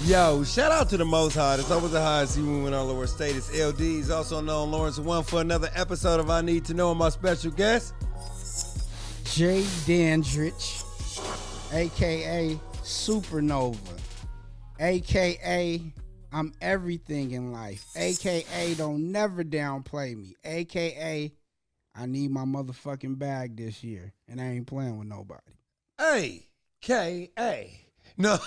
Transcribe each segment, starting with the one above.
Yo, shout out to the Most High. It's always a high see when our Lord state. It's L-Deez, also known Lawrence One, for another episode of I Need to Know, and my special guest, J-Dandridge, a.k.a. Supernova, a.k.a. I'm everything in life, a.k.a. don't never downplay me, a.k.a. I need my motherfucking bag this year, and I ain't playing with nobody. A.K.A. No.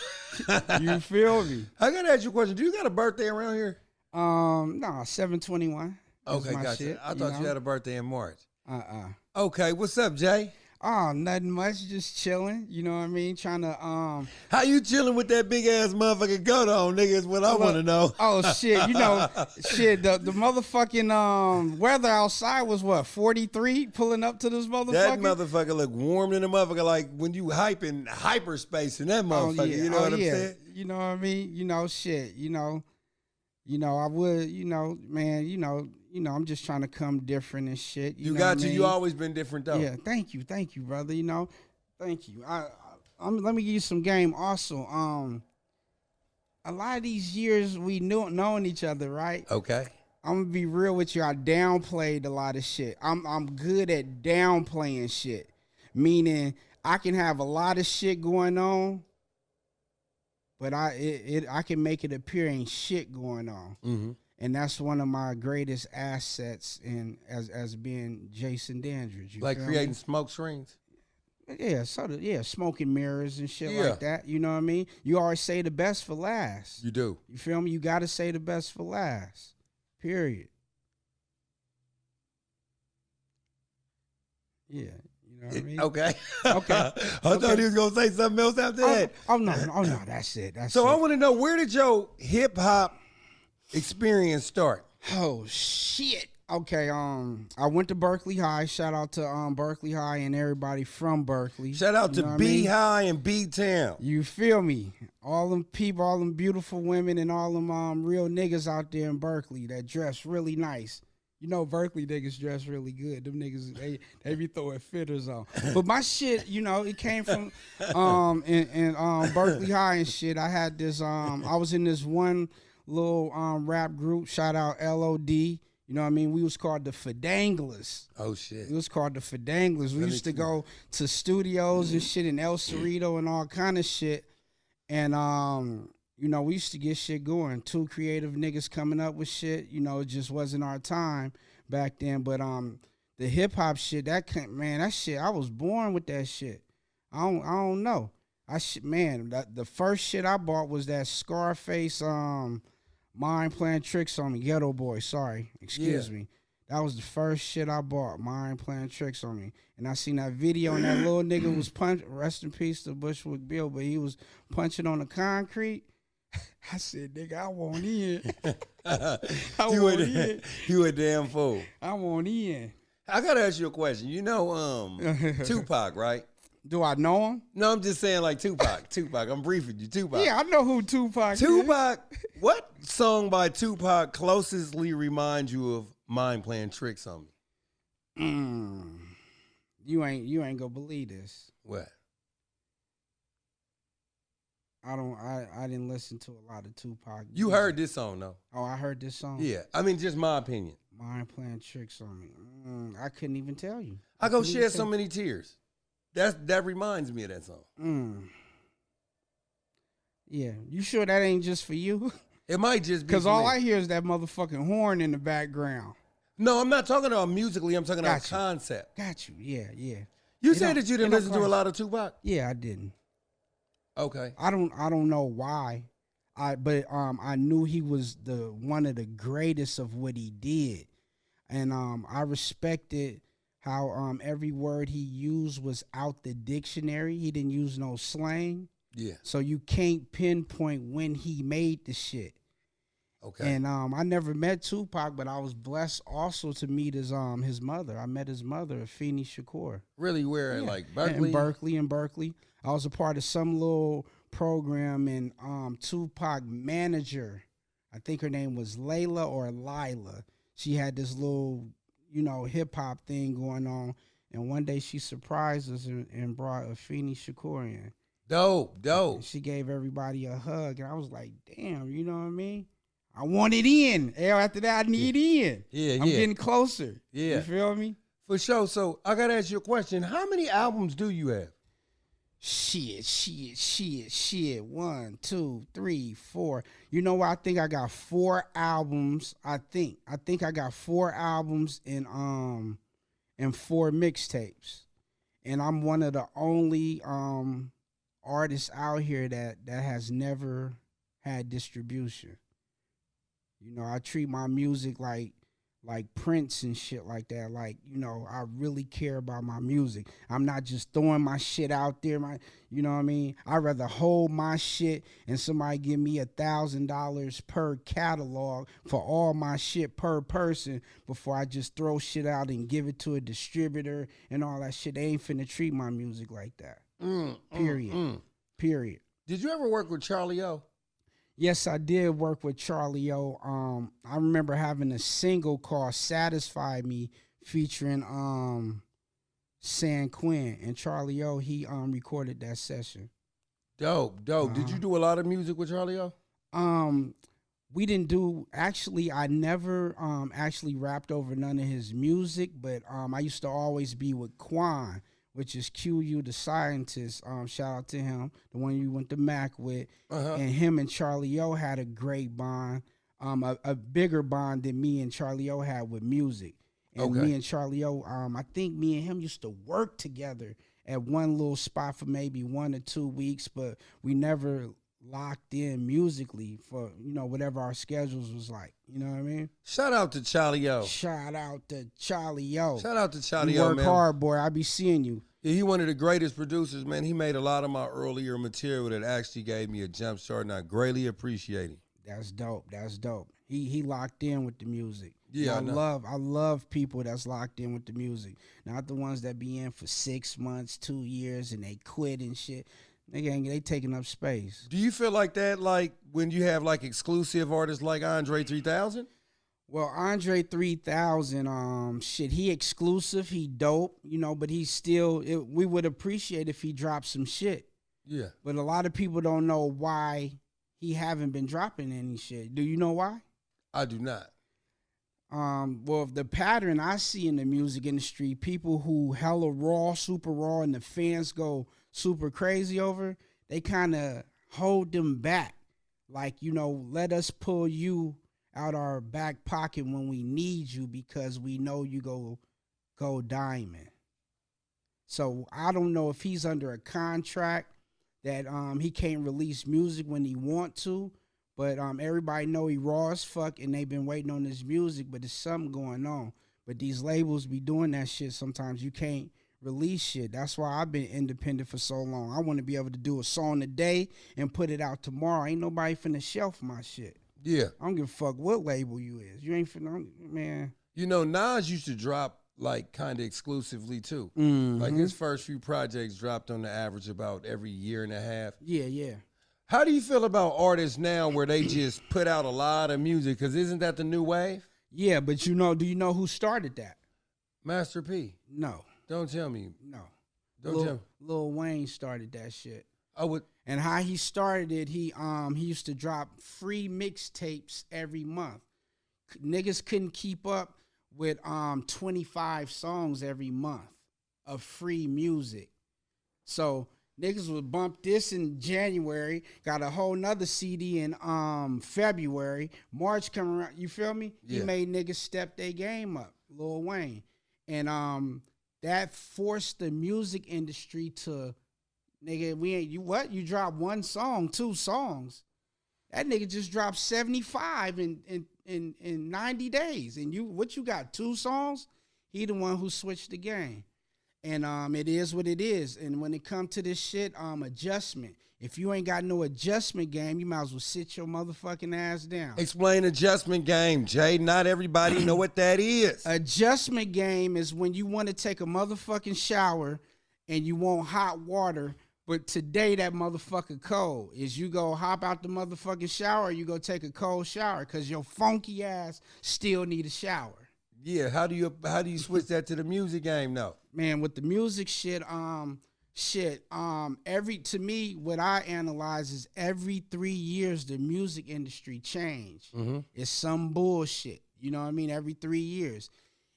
You feel me? I gotta ask you a question. Do you got a birthday around here? No, 7/21. Okay, gotcha. Shit, I thought you had a birthday in March. Okay, what's up, Jay? Oh, nothing much, just chilling. You know what I mean? Trying to How you chilling with that big ass motherfucking coat on, nigga? Is what I want to know. Oh shit, you know, shit. The motherfucking weather outside was what, 43? Pulling up to this motherfucker. That motherfucker look warm than a motherfucker, like when you hyping hyperspace in that motherfucker. Oh, yeah. You know what I'm saying? You know what I mean? You know, shit. You know, I would. You know, man. You know. I'm just trying to come different and shit. You got to. You always been different though. Yeah. Thank you, brother. You know, thank you. Let me give you some game. Also, a lot of these years we knowing each other, right? Okay. I'm gonna be real with you. I downplayed a lot of shit. I'm good at downplaying shit, meaning I can have a lot of shit going on, but I can make it appear ain't shit going on. Mm-hmm. And that's one of my greatest assets in as being J-Dandridge. Like creating smoke screens? Yeah, smoking mirrors and shit like that. You know what I mean? You always say the best for last. You do. You feel me? You got to say the best for last. Period. Yeah. You know what I mean? Okay. Okay. I thought he was going to say something else after that. Oh, no, that's it. So I want to know, where did your hip-hop experience start? Oh shit. Okay, I went to Berkeley High. Shout out to Berkeley High and everybody from Berkeley. Shout out to B High and B Town. You feel me? All them people, all them beautiful women, and all them real niggas out there in Berkeley that dress really nice. You know, Berkeley niggas dress really good. Them niggas, they be throwing fitters on. But my shit, you know, it came from in Berkeley High and shit. I had this I was in this one little rap group. Shout out L-O-D. You know what I mean? We was called the Fadanglers. Oh shit. It was called the Fadanglers. We used to go to studios and shit in El Cerrito and all kind of shit. And you know, we used to get shit going. Two creative niggas coming up with shit. You know, it just wasn't our time back then. But the hip hop shit, that shit, I was born with that shit. I don't know. The first shit I bought was that Scarface Mind Playing Tricks on Me. Ghetto Boy, sorry. Excuse me. That was the first shit I bought. Mind Playing Tricks on Me. And I seen that video and that little nigga was punching. Rest in peace to Bushwick Bill, but he was punching on the concrete. I said, nigga, I want in. You a damn fool. I want in. I gotta ask you a question. You know Tupac, right? Do I know him? No, I'm just saying like Tupac. I'm briefing you. Tupac. Yeah, I know who Tupac is. What song by Tupac closely reminds you of Mind Playing Tricks on Me? You ain't gonna believe this. What? I didn't listen to a lot of Tupac. You heard this song though? Oh, I heard this song? Yeah. I mean, just my opinion. Mind Playing Tricks on Me. I couldn't even tell you. I go shed so many tears. That reminds me of that song. Yeah. You sure that ain't just for you? It might just be. Because all I hear is that motherfucking horn in the background. No, I'm not talking about musically. I'm talking about concept. Got you. Yeah. You said that you didn't listen to a lot of Tupac? Yeah, I didn't. Okay. I don't know why. But I knew he was one of the greatest of what he did. And I respected how every word he used was out the dictionary. He didn't use no slang. Yeah. So you can't pinpoint when he made the shit. Okay. And I never met Tupac, but I was blessed also to meet his mother. I met his mother, Afeni Shakur. Really? Where? Yeah. Like Berkeley? In Berkeley. I was a part of some little program, and Tupac manager, I think her name was Layla or Lila. She had this little, hip hop thing going on. And one day she surprised us and brought Afeni Shakur in. Dope. And she gave everybody a hug, and I was like, damn, you know what I mean? I want it in. After that, I need in. I'm getting closer. Yeah. You feel me? For sure. So I got to ask you a question. How many albums do you have? Shit. 1, 2, 3, 4. You know what? I think I got 4 albums. I think I got 4 albums and 4 mixtapes. And I'm one of the only artists out here that has never had distribution. You know, I treat my music like Prince and shit like that. Like, you know, I really care about my music. I'm not just throwing my shit out there. You know what I mean? I'd rather hold my shit and somebody give me $1,000 per catalog for all my shit per person before I just throw shit out and give it to a distributor and all that shit. They ain't finna treat my music like that. Period. Did you ever work with Charlie O? Yes, I did work with Charlie O. I remember having a single called "Satisfy Me" featuring San Quinn, and Charlie O. He recorded that session. Dope. Did you do a lot of music with Charlie O? We didn't do. Actually, I never actually rapped over none of his music, but I used to always be with Quan, which is QU the scientist. Shout out to him, the one you went to Mac with. And him and Charlie O had a great bond, a bigger bond than me and Charlie O had with music. And me and Charlie O, I think me and him used to work together at one little spot for maybe 1 or 2 weeks, but we never locked in musically for, you know, whatever our schedules was like. You know what I mean? Shout out to Charlie O. Shout out to Charlie O. Shout out to Charlie O, man. Work hard, boy. I be seeing you. Yeah, he one of the greatest producers, man. He made a lot of my earlier material that actually gave me a jump start, and I greatly appreciate him. That's dope. He locked in with the music. Yeah, I love people that's locked in with the music. Not the ones that be in for 6 months, 2 years, and they quit and shit. They taking up space. Do you feel like that, like when you have like exclusive artists like Andre 3000? Well, Andre 3000, he exclusive, he dope, you know, but he's still, we would appreciate if he dropped some shit. Yeah. But a lot of people don't know why he haven't been dropping any shit. Do you know why? I do not. Well, the pattern I see in the music industry, people who hella raw, super raw, and the fans go super crazy over, they kind of hold them back. Like, you know, let us pull you out our back pocket when we need you because we know you go diamond. So I don't know if he's under a contract that he can't release music when he want to, but everybody know he raw as fuck and they've been waiting on his music, but there's something going on. But these labels be doing that shit sometimes. You can't release shit. That's why I've been independent for so long. I want to be able to do a song today and put it out tomorrow. Ain't nobody finna shelf my shit. Yeah. I don't give a fuck what label you is. You ain't finna, man. You know, Nas used to drop like kind of exclusively too. Like his first few projects dropped on the average about every year and a half. Yeah. How do you feel about artists now where they just put out a lot of music? Because isn't that the new wave? Yeah, but do you know who started that? Master P. No. Don't tell me. No. Don't tell me. Lil Wayne started that shit. I would. And how he started it, he used to drop free mixtapes every month. Niggas couldn't keep up with 25 songs every month of free music. So niggas would bump this in January, got a whole nother CD in February, March coming around. You feel me? Yeah. He made niggas step their game up, Lil Wayne. And that forced the music industry to, nigga, you drop 1 song, 2 songs. That nigga just dropped 75 in 90 days. And you got 2 songs? He the one who switched the game. And it is what it is. And when it comes to this shit, adjustment. If you ain't got no adjustment game, you might as well sit your motherfucking ass down. Explain adjustment game, Jay. Not everybody know what that is. Adjustment game is when you want to take a motherfucking shower and you want hot water, but today that motherfucker cold. Is you go hop out the motherfucking shower or you go take a cold shower because your funky ass still need a shower. Yeah, how do you switch that to the music game though? Man, with the music shit, Shit. To me, what I analyze is every 3 years the music industry change. It's some bullshit. You know what I mean? Every 3 years.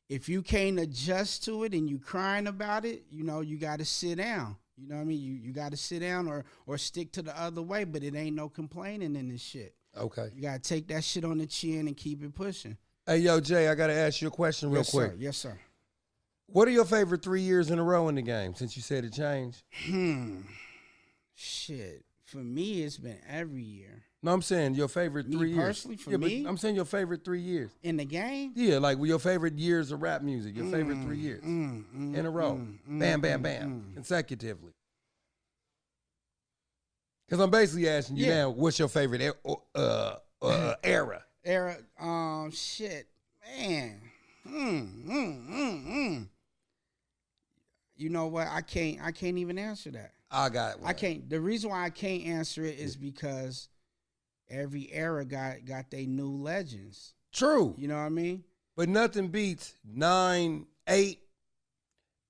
If you can't adjust to it and you crying about it, you know, you got to sit down. You know what I mean? You got to sit down or stick to the other way, but it ain't no complaining in this shit. Okay. You got to take that shit on the chin and keep it pushing. Hey, yo, Jay, I got to ask you a question real quick. Sir. Yes, sir. What are your favorite 3 years in a row in the game, since you said it changed? Shit. For me, it's been every year. No, I'm saying your favorite 3 years. Personally, for me? I'm saying your favorite 3 years. In the game? Yeah, like your favorite years of rap music, your favorite 3 years in a row. Bam, bam, bam, consecutively. Because I'm basically asking you now, what's your favorite era? Shit. Man. You know what? I can't even answer that. I got one. I can't. The reason why I can't answer it is because every era got their new legends. True. You know what I mean? But nothing beats 9, 8,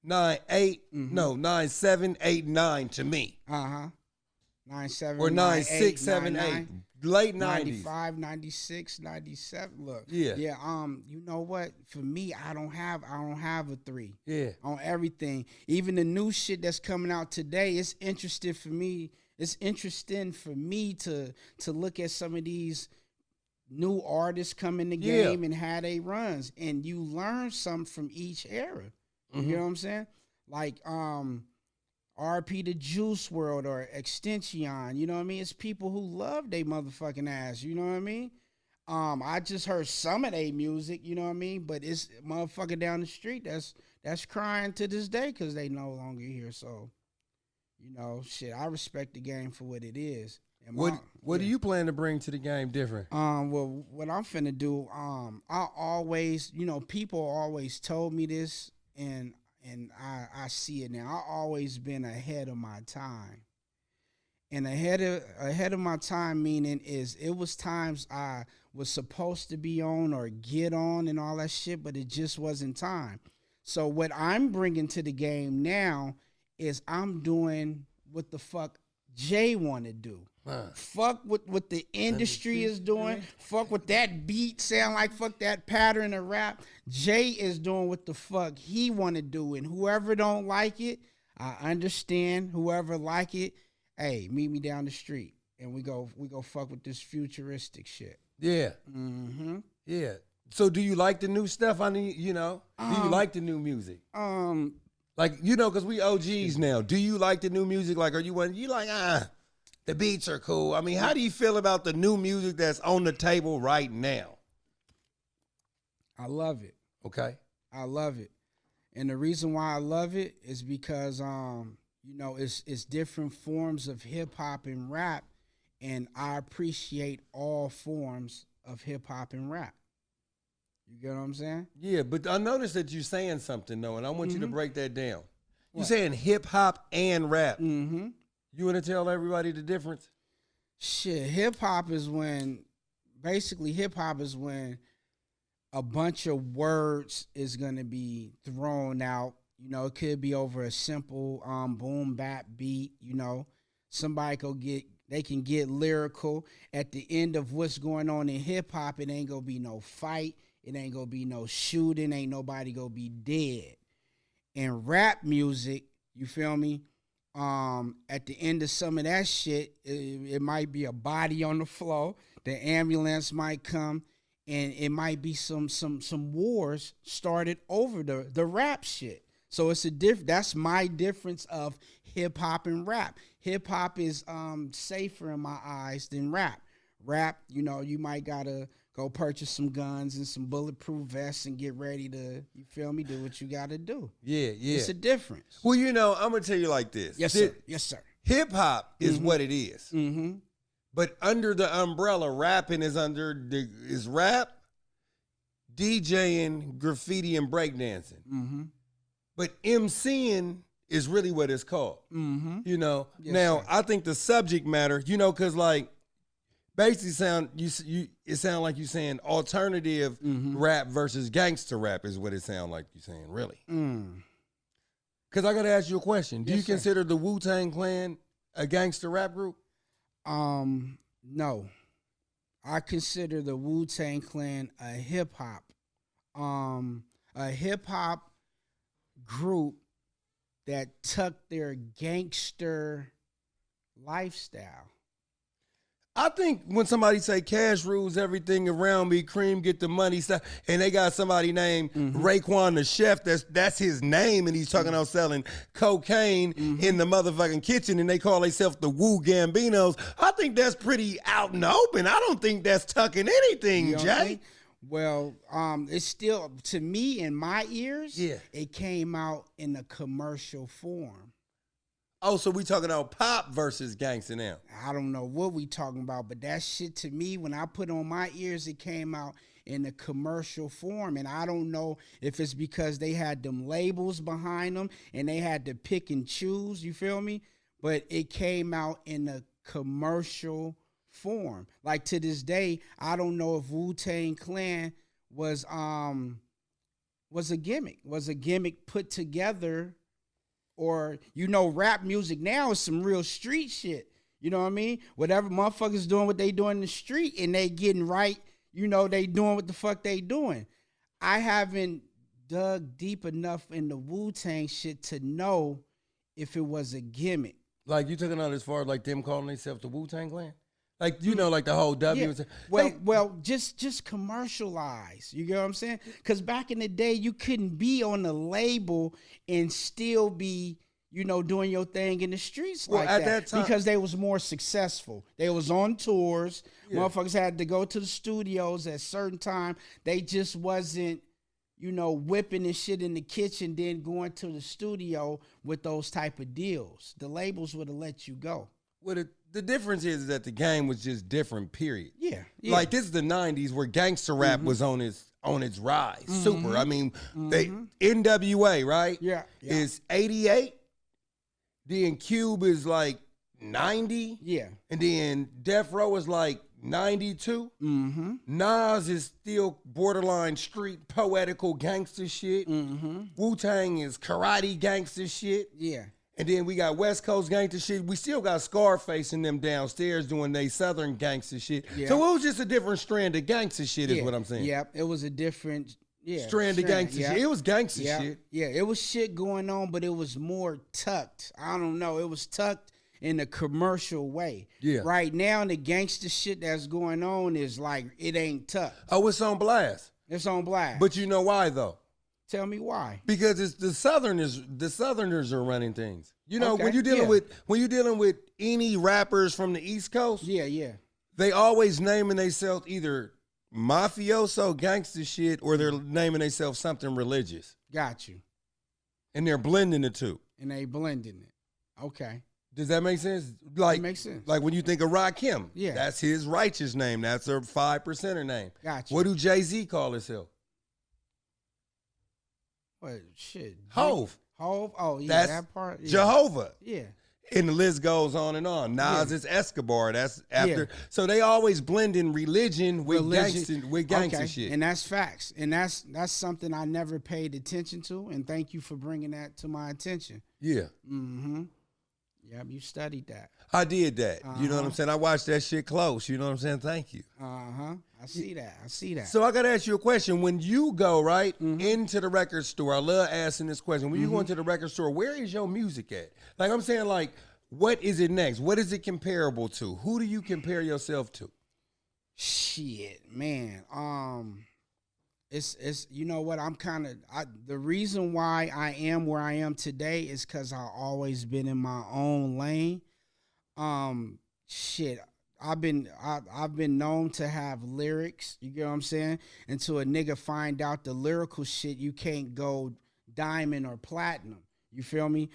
9, 8, no, 9, 7, 8, 9 to me. 9, 7, or 9, 6, 7, 9, 8. Late 90s. 95, 96, 97. Look. Yeah. Yeah. You know what? For me, I don't have a 3. Yeah. On everything. Even the new shit that's coming out today, it's interesting for me. It's interesting for me to look at some of these new artists come in the game and how they runs. And you learn something from each era. You know what I'm saying? Like RP the Juice World or Extension, you know what I mean? It's people who love they motherfucking ass, you know what I mean? I just heard some of their music, you know what I mean? But it's motherfucker down the street that's crying to this day because they no longer here. So, you know, shit, I respect the game for what it is. And what do you plan to bring to the game different? Well, what I'm finna do, I always, you know, people always told me this, and I see it now. I always been ahead of my time. And ahead of my time meaning is it was times I was supposed to be on or get on and all that shit, but it just wasn't time. So what I'm bringing to the game now is I'm doing what the fuck Jay want to do. Fuck what the industry is doing. Fuck what that beat sound like. Fuck that pattern of rap. Jay is doing what the fuck he want to do. And whoever don't like it, I understand. Whoever like it, hey, meet me down the street. And we go fuck with this futuristic shit. Yeah. Yeah. So do you like the new stuff? I need, you know, do you like the new music? Like, you know, because we OGs now. Do you like the new music? Like, are you like, the beats are cool. I mean, how do you feel about the new music that's on the table right now? I love it. Okay. I love it. And the reason why I love it is because, you know, it's different forms of hip hop and rap. And I appreciate all forms of hip hop and rap. You get what I'm saying? Yeah, but I noticed that you're saying something, though, and I want you to break that down. You're saying hip hop and rap. You want to tell everybody the difference? Shit, hip hop is when a bunch of words is going to be thrown out. You know, it could be over a simple boom bap beat. You know, somebody they can get lyrical. At the end of what's going on in hip hop, it ain't going to be no fight. It ain't going to be no shooting. Ain't nobody going to be dead. And rap music, you feel me? At the end of some of that shit, it might be a body on the floor. The ambulance might come, and it might be some wars started over the rap shit. So it's that's my difference of hip hop and rap. Hip hop is safer in my eyes than rap. Rap, you know, you might gotta go purchase some guns and some bulletproof vests and get ready to, you feel me, do what you got to do. Yeah, yeah. It's a difference. Well, you know, I'm going to tell you like this. Yes, sir. Yes, sir. Hip-hop is what it is. But under the umbrella, rapping is is rap, DJing, graffiti, and breakdancing. But MCing is really what it's called. You know? Yes, now, sir. I think the subject matter, you know, because like, basically it sound like you saying alternative rap versus gangster rap is what it sound like you saying, really. Because I got to ask you a question. Do Yes, you sir. consider the Wu-Tang Clan a gangster rap group? No. I consider the Wu-Tang Clan a hip hop group that tucked their gangster lifestyle. I think when somebody say cash rules everything around me, Cream get the money stuff, and they got somebody named Raekwon the chef, that's his name, and he's talking about selling cocaine in the motherfucking kitchen, and they call themselves the Wu Gambinos. I think that's pretty out and open. I don't think that's tucking anything, You know what Jay. I mean? Well, it's still, to me, in my ears, Yeah. it came out in a commercial form. Oh, so we talking about pop versus gangster now. I don't know what we talking about, but that shit to me, when I put on my ears, it came out in a commercial form. And I don't know if it's because they had them labels behind them and they had to pick and choose, you feel me? But it came out in a commercial form. Like to this day, I don't know if Wu-Tang Clan was a gimmick put together. Or, rap music now is some real street shit. You know what I mean? Whatever motherfuckers doing what they doing in the street and they getting right, they doing what the fuck they doing. I haven't dug deep enough in the Wu-Tang shit to know if it was a gimmick. Like you took it out as far as like them calling themselves the Wu-Tang Clan? Like, like the whole W. Yeah. Well, just commercialize. You get what I'm saying? Because back in the day, you couldn't be on the label and still be, doing your thing in the streets like that time, because they was more successful. They was on tours. Yeah. Motherfuckers had to go to the studios at a certain time. They just wasn't, whipping and shit in the kitchen, then going to the studio with those type of deals. The labels would have let you go. The difference is that the game was just different, period. Yeah. Like this is the 90s where gangster rap was on its rise. Super. I mean, they NWA, right? Yeah. Is 88. Then Cube is like 90. Yeah. And then Death Row is like 92. Nas is still borderline street poetical gangster shit. Wu-Tang is karate gangster shit. Yeah. And then we got West Coast gangster shit. We still got Scarface and them downstairs doing they Southern gangster shit. Yeah. So it was just a different strand of gangster shit is what I'm saying. Yeah, it was a different strand of gangster shit. It was gangster shit. Yeah, it was shit going on, but it was more tucked. I don't know. It was tucked in a commercial way. Yeah. Right now, the gangster shit that's going on is like, it ain't tucked. Oh, it's on blast. It's on blast. But you know why, though? Tell me why. Because it's the Southerners are running things. Okay. When you're dealing with any rappers from the East Coast, they always naming themselves either mafioso gangster shit or they're naming themselves something religious. Got you. And they're blending the two. And they blending it. Okay. Does that make sense? Like, that makes sense. Like when you think of Rakim, that's his righteous name. That's a 5%er name. Gotcha. What do Jay-Z call himself? What shit? Hove. Oh, yeah, that's that part. Yeah. Jehovah. Yeah. And the list goes on and on. Nas is Escobar. That's after. Yeah. So they always blend in religion with gangster shit. And that's facts. And that's something I never paid attention to. And thank you for bringing that to my attention. Yeah. Yep, you studied that. I did that. You know what I'm saying? I watched that shit close. You know what I'm saying? Thank you. I see that. So I got to ask you a question. When you go, right, into the record store, I love asking this question. When you go into the record store, where is your music at? Like I'm saying, like, what is it next? What is it comparable to? Who do you compare yourself to? Shit, man. It's you know what, the reason why I am where I am today is because I've always been in my own lane. Shit, I've been known to have lyrics, you get what I'm saying? Until a nigga find out the lyrical shit, you can't go diamond or platinum. You feel me?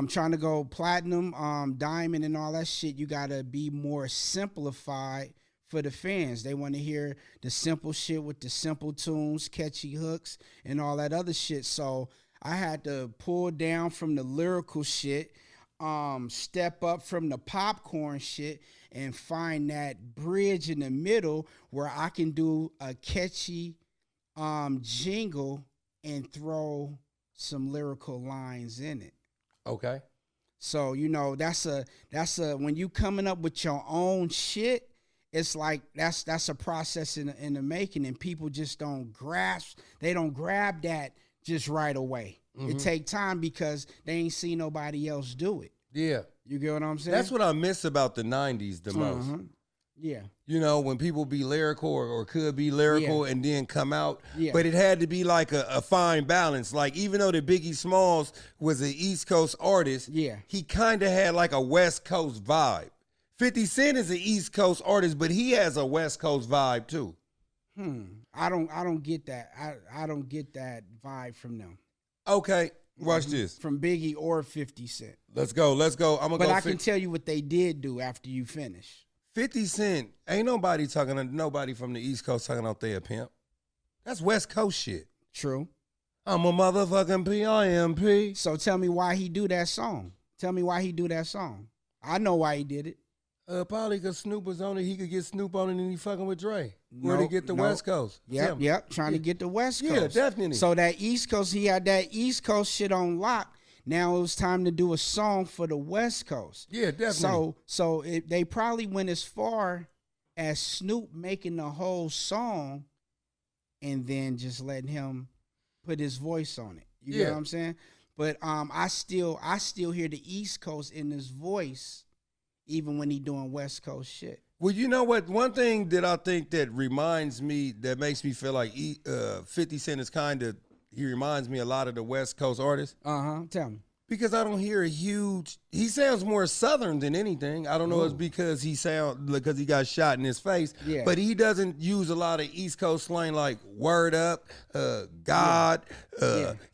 Trying to go platinum, diamond and all that shit, you gotta be more simplified for the fans. They want to hear the simple shit with the simple tunes, catchy hooks, and all that other shit. So I had to pull down from the lyrical shit, step up from the popcorn shit, and find that bridge in the middle where I can do a catchy jingle and throw some lyrical lines in it. Okay. So, you know, that's a when you coming up with your own shit, it's like that's a process in the making, and people just don't grasp. They don't grab that just right away. It take time because they ain't seen nobody else do it. Yeah. You get what I'm saying? That's what I miss about the 90s the most. Yeah. You know, when people be lyrical or could be lyrical and then come out. Yeah. But it had to be like a fine balance. Like, even though the Biggie Smalls was an East Coast artist, he kind of had like a West Coast vibe. 50 Cent is an East Coast artist, but he has a West Coast vibe too. I don't get that. I don't get that vibe from them. Okay. Watch this. From Biggie or 50 Cent. Let's go. But I can tell you what they did do after you finish. 50 Cent, ain't nobody from the East Coast talking out there, pimp. That's West Coast shit. True. I'm a motherfucking P.I.M.P. So tell me why he do that song. I know why he did it. Probably because Snoop was on it. He could get Snoop on it and he fucking with Dre. Where to get the West Coast. Yep. Trying to get the West Coast. Yeah, definitely. So that East Coast, he had that East Coast shit on lock. Now it was time to do a song for the West Coast. Yeah, definitely. So they probably went as far as Snoop making the whole song and then just letting him put his voice on it. You get what I'm saying? But I still hear the East Coast in his voice even when he doing West Coast shit. Well, you know what? One thing that I think that makes me feel like 50 Cent is he reminds me a lot of the West Coast artists. Tell me. Because I don't hear he sounds more Southern than anything. I don't know if it's because he got shot in his face. Yeah. But he doesn't use a lot of East Coast slang like word up, God,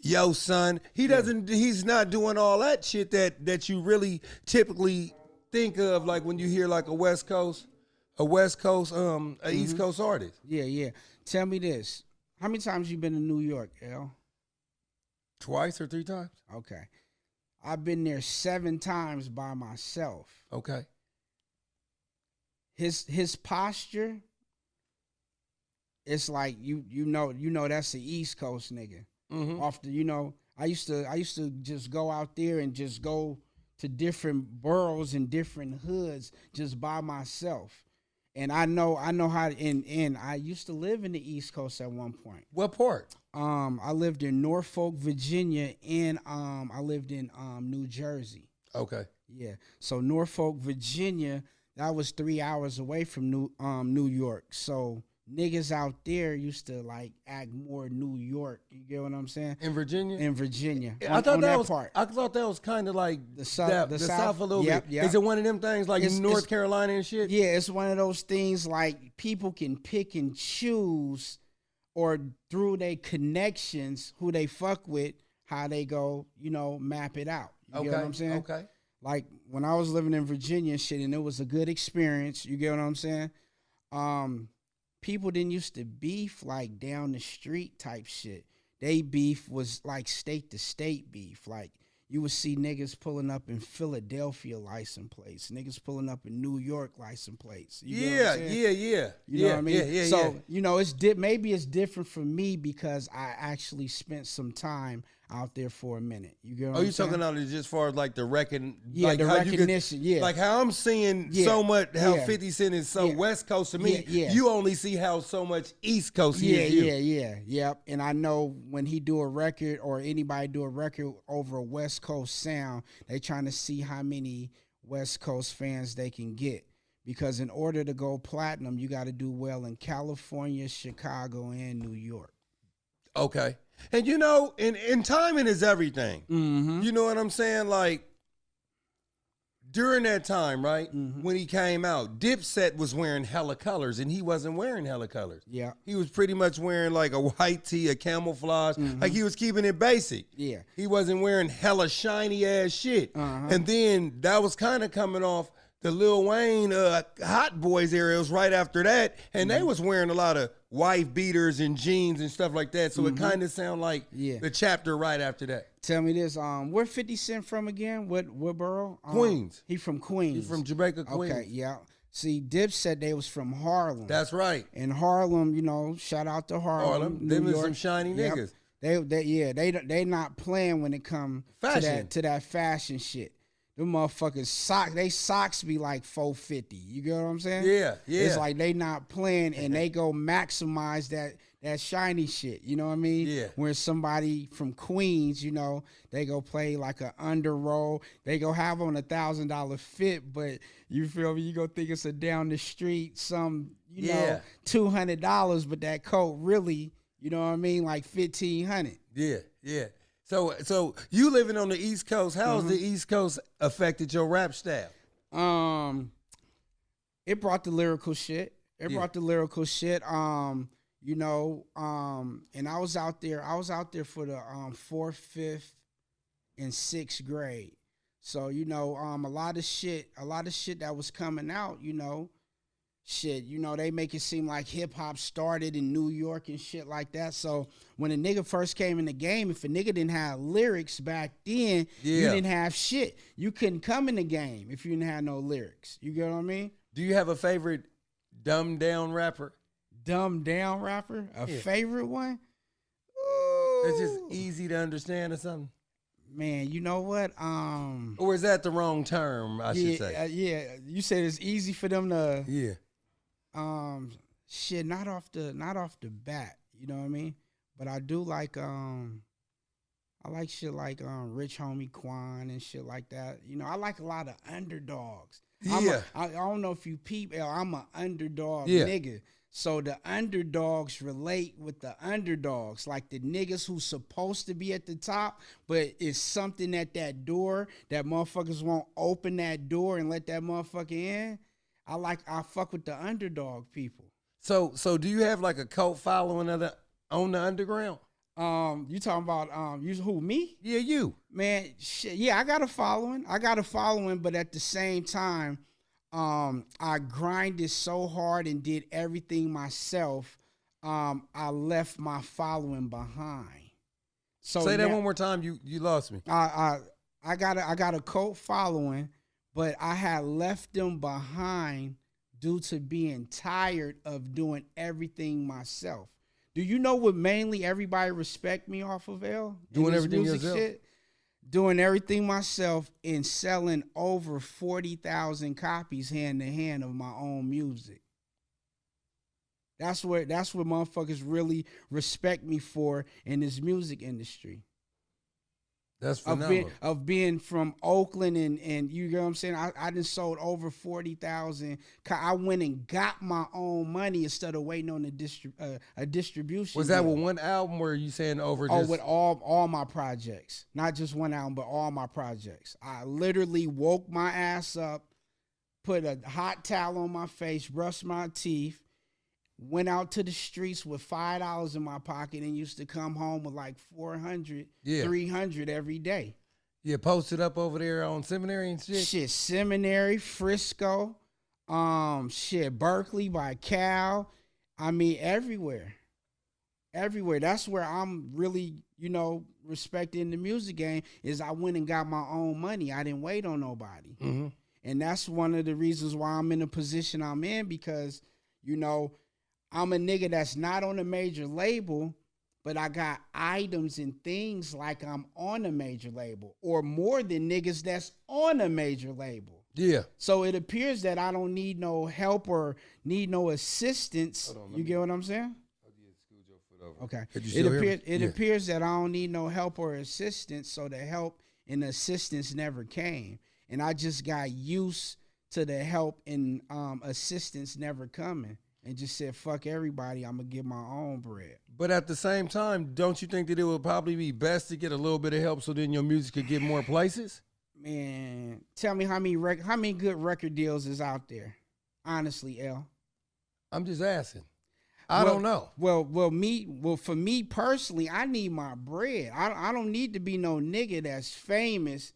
yo son. He's not doing all that shit that you really typically think of like when you hear like a East Coast artist. Yeah. Tell me this. How many times you been to New York, L? Twice or 3 times. Okay. I've been there 7 times by myself. Okay. His posture, it's like you know that's the East Coast nigga. Off the, I used to just go out there and just go to different boroughs and different hoods just by myself. And I know how and I used to live in the East Coast at one point. What part? I lived in Norfolk, Virginia, and I lived in New Jersey. Okay. Yeah. So Norfolk, Virginia, that was 3 hours away from New York. So niggas out there used to like act more New York. You get what I'm saying? In Virginia? In Virginia. I thought that was kind of like the South a little bit. Yep. Is it one of them things like in North Carolina and shit? Yeah, it's one of those things like people can pick and choose or through their connections who they fuck with, how they go, map it out. You get what I'm saying? Okay. Like when I was living in Virginia and shit, and it was a good experience. You get what I'm saying? People didn't used to beef like down the street type shit. They beef was like state to state beef. Like you would see niggas pulling up in Philadelphia license plates, niggas pulling up in New York license plates. You know what I'm saying? You know what I mean? Yeah. So, maybe it's different for me because I actually spent some time out there for a minute. You get what I'm saying? Talking about it just as far as like the recognition. Like how I'm seeing so much, how 50 Cent is so West Coast to me. You only see how so much East Coast he is. Yep. And I know when he do a record or anybody do a record over a West Coast sound, they trying to see how many West Coast fans they can get. Because in order to go platinum, you got to do well in California, Chicago, and New York. Okay. And and timing is everything. You know what I'm saying? Like during that time, right? When he came out, Dipset was wearing hella colors and he wasn't wearing hella colors. Yeah. He was pretty much wearing like a white tee, a camouflage. Like he was keeping it basic. Yeah. He wasn't wearing hella shiny ass shit. And then that was kind of coming off the Lil Wayne Hot Boys era. It was right after that. And they was wearing a lot of wife beaters and jeans and stuff like that. So it kind of sound like the chapter right after that. Tell me this, where 50 Cent from again? What borough? Queens. He from Queens. He's from Jamaica, Queens. Okay, yeah. See, Dip said they was from Harlem. That's right. And Harlem, shout out to Harlem. Them is some shiny niggas. They not playing when it come to that fashion shit. Them motherfuckers socks be like $450. You get what I'm saying? Yeah. It's like they not playing and they go maximize that shiny shit. You know what I mean? Yeah. Where somebody from Queens, you know, they go play like a underroll. They go have on $1,000 fit, but you feel me? You go think it's a down the street some know $200, but that coat really, you know what I mean, like $1,500. Yeah. So you living on the East Coast, how's the East Coast affected your rap style? It brought the lyrical shit. And I was out there for the 4th, 5th, and 6th grade. So, a lot of shit that was coming out, they make it seem like hip hop started in New York and shit like that. So when a nigga first came in the game, if a nigga didn't have lyrics back then, you didn't have shit. You couldn't come in the game if you didn't have no lyrics. You get what I mean? Do you have a favorite dumbed down rapper? Dumbed down rapper? A favorite one? Ooh. That's just easy to understand or something? Man, you know what? Or is that the wrong term, I should say? You said it's easy for them to... Yeah. Shit, not off the bat, you know what I mean? But I do like I like shit like Rich Homie Quan and shit like that. I like a lot of underdogs. Yeah. I don't know if you peep, I'm an underdog nigga. So the underdogs relate with the underdogs, like the niggas who's supposed to be at the top, but it's something at that door that motherfuckers won't open that door and let that motherfucker in. I fuck with the underdog people. So do you have like a cult following on the underground? You talking about who, me? Yeah, you. Man, shit. Yeah, I got a following, but at the same time, I grinded so hard and did everything myself. I left my following behind. So say that one more time. You lost me. I got a cult following, but I had left them behind due to being tired of doing everything myself. Do you know what mainly everybody respect me off of, L? Doing everything yourself? Shit? Doing everything myself and selling over 40,000 copies hand to hand of my own music. That's what motherfuckers really respect me for in this music industry. That's phenomenal. Of being from Oakland and you know what I'm saying? I done sold over 40,000. I went and got my own money instead of waiting on a distribution. Was that with one album or are you saying over just... with all my projects. Not just one album, but all my projects. I literally woke my ass up, put a hot towel on my face, brushed my teeth, went out to the streets with $5 in my pocket and used to come home with like 400, 300 every day. Yeah, posted up over there on Seminary and shit? Shit, Seminary, Frisco, Berkeley by Cal. I mean, everywhere. Everywhere. That's where I'm really, respecting the music game is I went and got my own money. I didn't wait on nobody. Mm-hmm. And that's one of the reasons why I'm in the position I'm in because, I'm a nigga that's not on a major label, but I got items and things like I'm on a major label or more than niggas that's on a major label. Yeah. So it appears that I don't need no help or need no assistance. You get what I'm saying? Okay. It appears that I don't need no help or assistance, so the help and the assistance never came. And I just got used to the help and assistance never coming. And just said, fuck everybody, I'm going to get my own bread. But at the same time, don't you think that it would probably be best to get a little bit of help so then your music could get more places? Man, tell me how many good record deals is out there? Honestly, L. I'm just asking. I don't know. For me personally, I need my bread. I don't need to be no nigga that's famous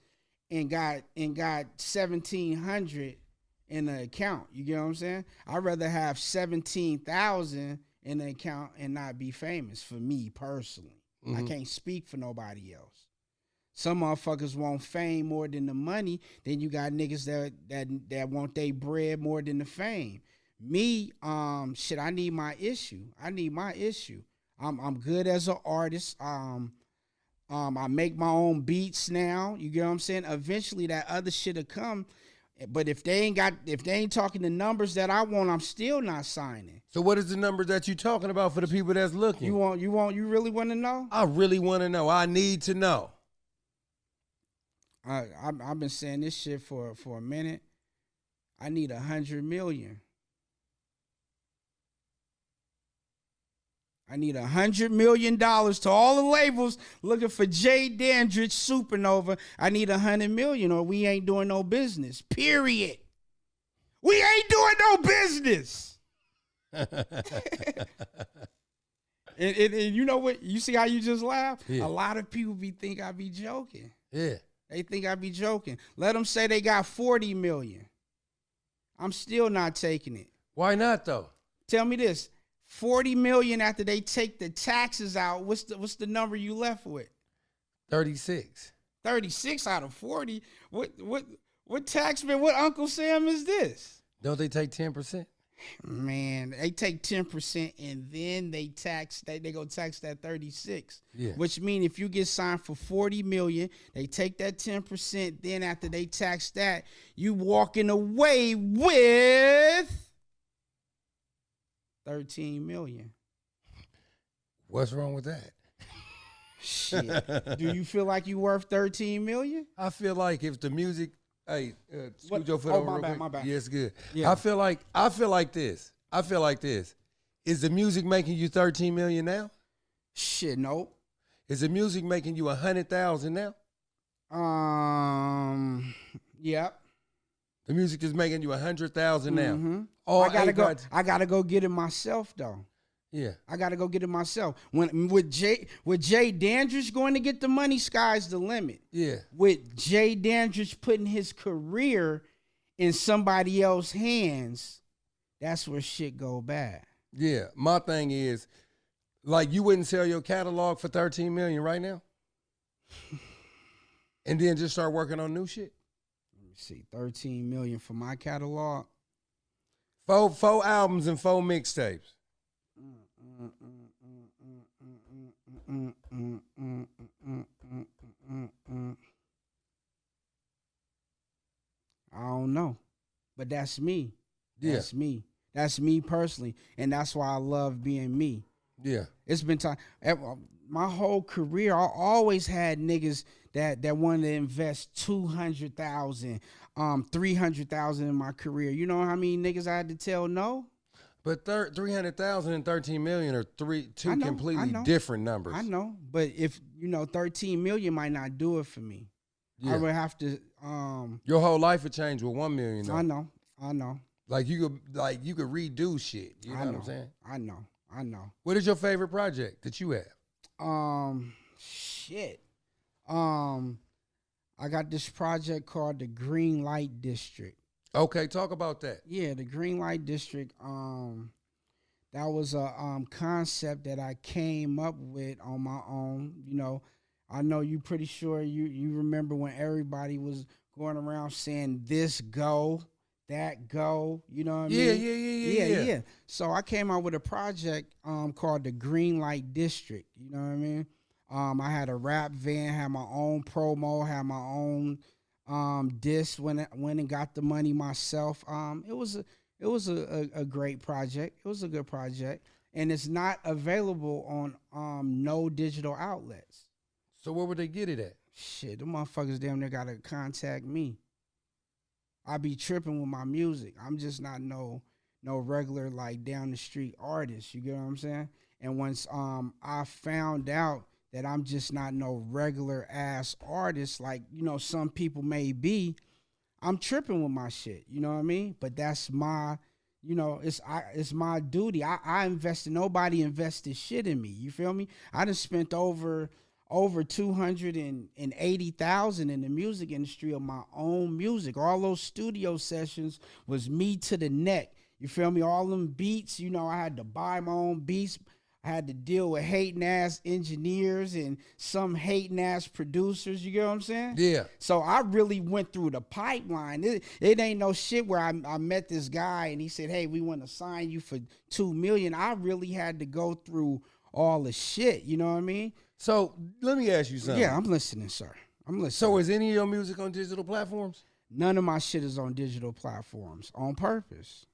and got 1,700 in the account. You get what I'm saying? I'd rather have 17,000 in the account and not be famous for me personally. Mm-hmm. I can't speak for nobody else. Some motherfuckers want fame more than the money. Then you got niggas that want their bread more than the fame. Me, I need my issue. I'm good as an artist. I make my own beats now. You get what I'm saying? Eventually that other shit'll come. But if they ain't talking the numbers that I want, I'm still not signing. So what is the number that you talking about for the people that's looking? You really want to know? I really want to know. I need to know. I've been saying this shit for a minute. I need 100 million. I need $100 million to all the labels looking for J-Dandridge Supernova. I need 100 million or we ain't doing no business. Period. We ain't doing no business. and you know what? You see how you just laugh? Yeah. A lot of people think I be joking. Yeah. They think I be joking. Let them say they got 40 million. I'm still not taking it. Why not though? Tell me this. 40 million after they take the taxes out, what's the number you left with? 36. 36 out of 40? What taxman, what Uncle Sam is this? Don't they take 10%? Man, they take 10% and then they go tax that 36. Yeah. Which means if you get signed for 40 million, they take that 10%, then after they tax that, you walking away with 13 million. What's wrong with that? Shit. Do you feel like you worth 13 million? I feel like if the music, hey, scoot your foot over my bad. Yeah, it's good. Yeah. I feel like this. Is the music making you 13 million now? Shit, no. Is the music making you 100,000 now? Yep. The music is making you 100,000 now. Mm-hmm. I gotta go get it myself though. Yeah. I gotta go get it myself. With J-Dandridge going to get the money, sky's the limit. Yeah. With J-Dandridge putting his career in somebody else's hands, that's where shit go bad. Yeah. My thing is, like, you wouldn't sell your catalog for 13 million right now? And then just start working on new shit? Let me see, 13 million for my catalog. Four albums and 4 mixtapes. I don't know, but that's me. Yeah. That's me. That's me personally, and that's why I love being me. Yeah. It's been time. My whole career, I always had niggas that wanted to invest 200,000, 300,000 in my career. You know how many niggas I had to tell no? But 300,000 and 13 million are two completely different numbers. I know, but if 13 million might not do it for me. Yeah. I would have to. Your whole life would change with 1 million. Though. I know. Like you could redo shit. You know what I'm saying? I know. What is your favorite project that you have? Shit. I got this project called the Green Light District. Okay, talk about that. Yeah, the Green Light District. That was a concept that I came up with on my own. I know you pretty sure you remember when everybody was going around saying this go, that go. You know what I mean? Yeah. So I came out with a project called the Green Light District. You know what I mean? I had a rap van, had my own promo, had my own disc when and got the money myself. It was a great project. It was a good project, and it's not available on no digital outlets. So where would they get it at? Shit, them motherfuckers damn near gotta contact me. I be tripping with my music. I'm just not no regular like down the street artist. You get what I'm saying? And once I found out that I'm just not no regular ass artist like some people may be, I'm tripping with my shit. You know what I mean? But that's my, it's my duty. I invested. Nobody invested shit in me. You feel me? I done spent over 280,000 in the music industry of my own music. All those studio sessions was me to the neck. You feel me? All them beats, I had to buy my own beats. I had to deal with hating ass engineers and some hating ass producers. You get what I'm saying? Yeah. So I really went through the pipeline. It ain't no shit where I met this guy and he said, "Hey, we want to sign you for $2 million." I really had to go through all the shit. You know what I mean? So let me ask you something. Yeah, I'm listening, sir. I'm listening. So is any of your music on digital platforms? None of my shit is on digital platforms on purpose.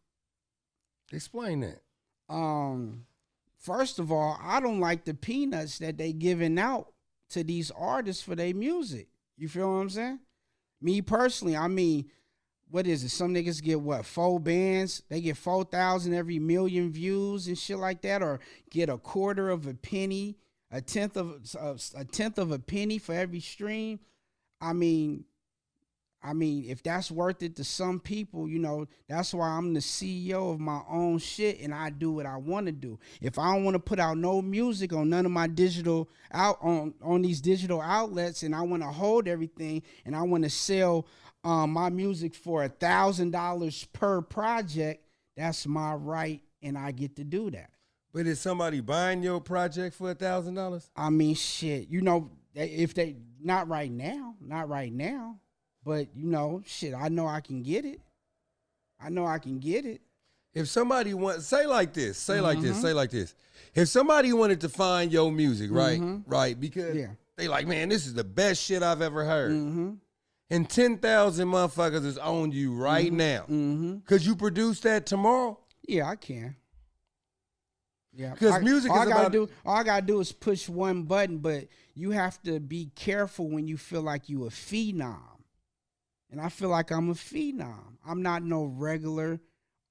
Explain that. First of all, I don't like the peanuts that they giving out to these artists for their music. You feel what I'm saying? Me personally, I mean, what is it? Some niggas get what, 4 bands? They get 4,000 every million views and shit like that, or get a quarter of a penny, a tenth of a penny for every stream. I mean, if that's worth it to some people, you know, that's why I'm the CEO of my own shit and I do what I want to do. If I don't want to put out no music on none of my digital on these digital outlets, and I want to hold everything and I want to sell my music for $1,000 per project, that's my right and I get to do that. But is somebody buying your project for $1,000? I mean, shit, you know, if they, not right now. But, you know, shit, I know I can get it. If somebody say like this. If somebody wanted to find your music, right? Right, because they like, man, this is the best shit I've ever heard. And 10,000 motherfuckers is on you right now. Could you produce that tomorrow? Yeah, I can. Yeah, because music is about... All I gotta do is push one button, but you have to be careful when you feel like you a phenom. And I feel like I'm a phenom. I'm not no regular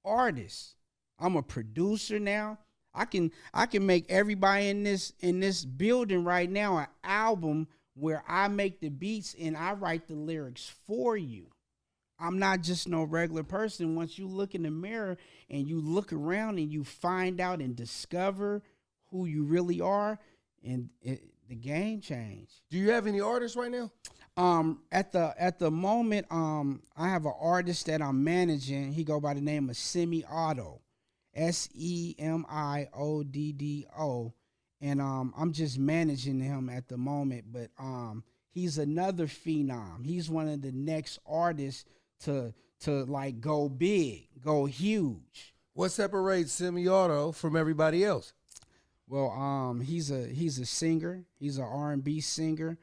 artist. I'm a producer now. I can make everybody in this building right now an album where I make the beats and I write the lyrics for you. I'm not just no regular person. Once you look in the mirror and you look around and you find out and discover who you really are, and the game changed. Do you have any artists right now? At the moment, I have an artist that I'm managing. He go by the name of Semi-Auto, Semioddo, and I'm just managing him at the moment. But he's another phenom. He's one of the next artists to like go big, go huge. What separates Semi-Auto from everybody else? Well, he's a singer. He's an R&B singer.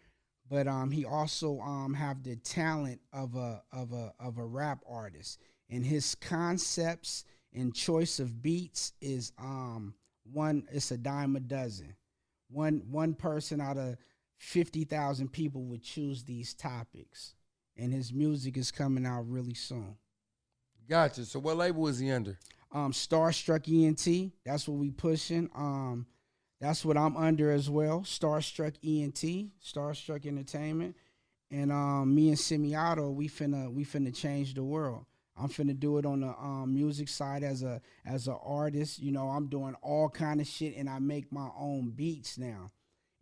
But he also have the talent of a rap artist, and his concepts and choice of beats is it's a dime a dozen. One person out of 50,000 people would choose these topics, and his music is coming out really soon. Gotcha. So what label is he under? Starstruck ENT. That's what we pushing. That's what I'm under as well. Starstruck ENT, Starstruck Entertainment. And me and Semi-Auto, we finna change the world. I'm finna do it on the music side as a artist. You know, I'm doing all kind of shit and I make my own beats now.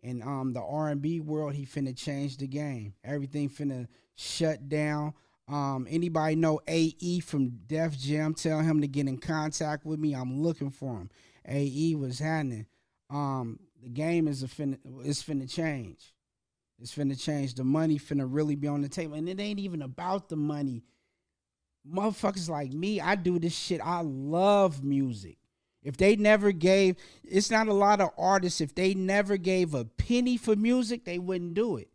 And the R&B world, he finna change the game. Everything finna shut down. Anybody know AE from Def Jam? Tell him to get in contact with me. I'm looking for him. AE was happening. The game is finna change. It's finna change. The money finna really be on the table. And it ain't even about the money. Motherfuckers like me, I do this shit. I love music. If they never gave, it's not a lot of artists, if they never gave a penny for music, they wouldn't do it.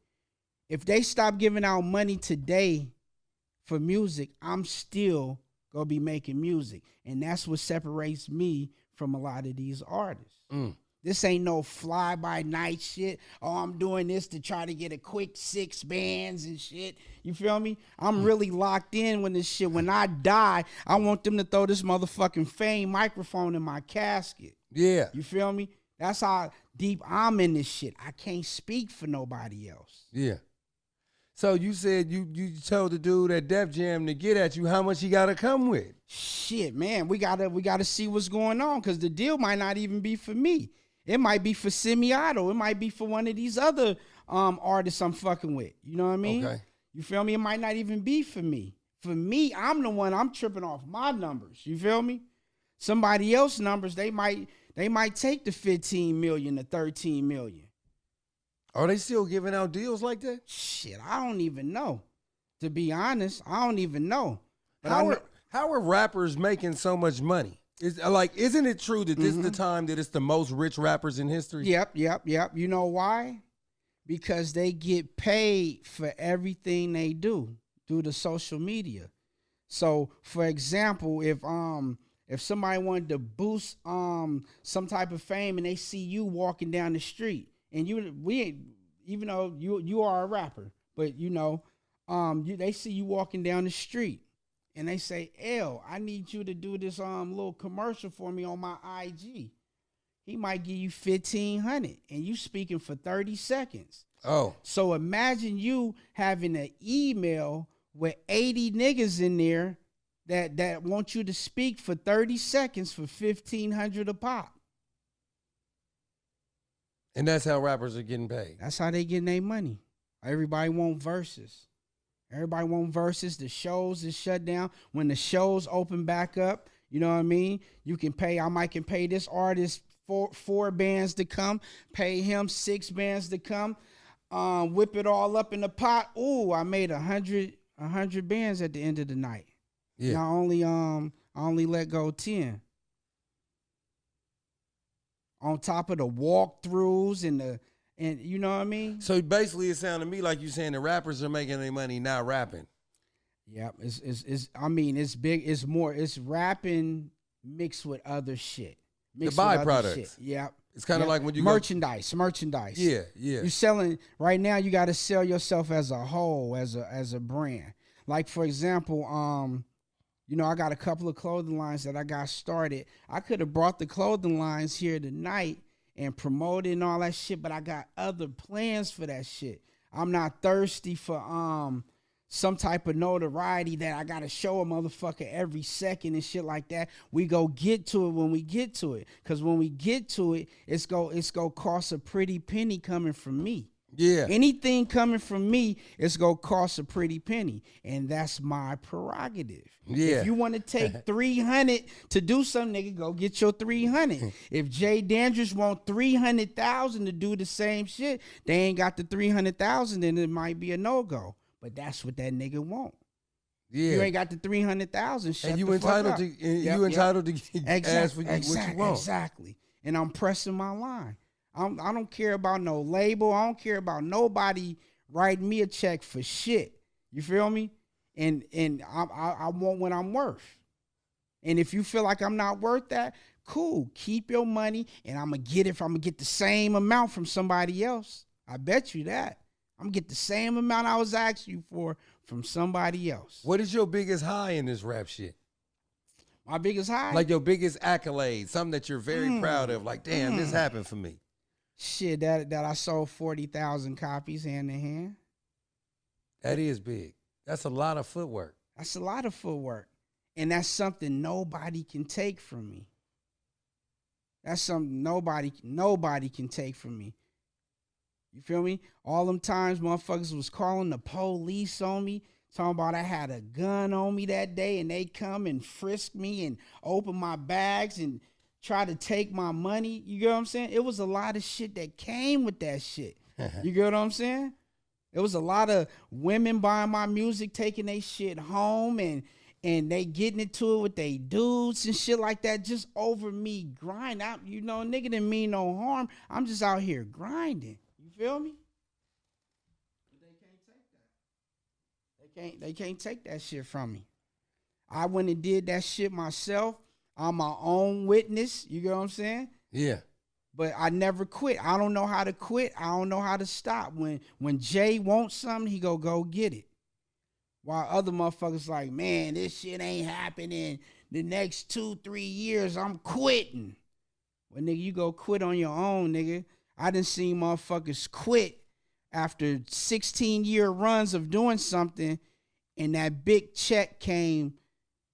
If they stop giving out money today for music, I'm still gonna be making music. And that's what separates me from a lot of these artists. This ain't no fly-by-night shit. Oh, I'm doing this to try to get a quick 6 bands and shit. You feel me? I'm really locked in when this shit. When I die, I want them to throw this motherfucking Fame microphone in my casket. Yeah. You feel me? That's how deep I'm in this shit. I can't speak for nobody else. Yeah. So you said you told the dude at Def Jam to get at you how much he gotta come with. Shit, man. We gotta see what's going on, because the deal might not even be for me. It might be for Semi-Auto. It might be for one of these other artists I'm fucking with. You know what I mean? Okay. You feel me? It might not even be for me. For me, I'm the one, I'm tripping off my numbers. You feel me? Somebody else's numbers, they might take the 15 million to 13 million. Are they still giving out deals like that? Shit, I don't even know. To be honest, I don't even know. But How are rappers making so much money? Is like, isn't it true that this is the time that it's the most rich rappers in history? Yep. You know why? Because they get paid for everything they do through the social media. So, for example, if somebody wanted to boost some type of fame and they see you walking down the street, and even though you are a rapper, but they see you walking down the street, and they say, L, I need you to do this little commercial for me on my IG. He might give you $1,500 and you speaking for 30 seconds. Oh. So imagine you having an email with 80 niggas in there that want you to speak for 30 seconds for $1,500 a pop. And that's how rappers are getting paid. That's how they getting their money. Everybody want verses. The shows is shut down. When the shows open back up, you know what I mean? You can pay, I can pay this artist four bands to come, pay him 6 bands to come, whip it all up in the pot. Ooh, I made 100 bands at the end of the night. Yeah. And I only let go 10. On top of the walkthroughs and you know what I mean? So basically it sounded to me like you saying the rappers are making their money not rapping. Yeah, it's big, it's rapping mixed with other shit. The byproducts. Yeah. It's kind of like when you merchandise. Yeah. You're selling right now, you gotta sell yourself as a whole, as a brand. Like for example, I got a couple of clothing lines that I got started. I could have brought the clothing lines here tonight and promoted and all that shit, but I got other plans for that shit. I'm not thirsty for some type of notoriety that I gotta show a motherfucker every second and shit like that. We go get to it when we get to it. Cause when we get to it, it's go cost a pretty penny coming from me. Yeah. Anything coming from me, it's gonna cost a pretty penny. And that's my prerogative. Yeah. If you want to take 300 to do something, nigga, go get your 300. If J-Dandridge want 300,000 to do the same shit, they ain't got the 300,000, then it might be a no-go. But that's what that nigga want. Yeah. You ain't got the 300,000. Shut and you the entitled fuck up. to you entitled to ask for what you want. Exactly. And I'm pressing my line. I don't care about no label. I don't care about nobody writing me a check for shit. You feel me? And I want what I'm worth. And if you feel like I'm not worth that, cool. Keep your money, and I'm gonna get it. I'm gonna get the same amount from somebody else. I bet you that. I'm gonna get the same amount I was asking you for from somebody else. What is your biggest high in this rap shit? My biggest high? Like your biggest accolade, something that you're very proud of. Like, damn, this happened for me. Shit, that I sold 40,000 copies hand in hand. That is big. That's a lot of footwork. That's a lot of footwork. And that's something nobody can take from me. That's something nobody can take from me. You feel me? All them times motherfuckers was calling the police on me, talking about I had a gun on me that day, and they come and frisk me and open my bags and try to take my money. You get what I'm saying? It was a lot of shit that came with that shit. You get what I'm saying? It was a lot of women buying my music, taking their shit home, and they getting into it with they dudes and shit like that, just over me grind out. Nigga didn't mean no harm. I'm just out here grinding. You feel me? They can't take that. They can't take that shit from me. I went and did that shit myself. I'm my own witness. You get what I'm saying? Yeah. But I never quit. I don't know how to quit. I don't know how to stop. When Jay wants something, he go get it. While other motherfuckers like, man, this shit ain't happening. The next 2-3 years, I'm quitting. Well, nigga, you go quit on your own, nigga. I done seen motherfuckers quit after 16-year runs of doing something, and that big check came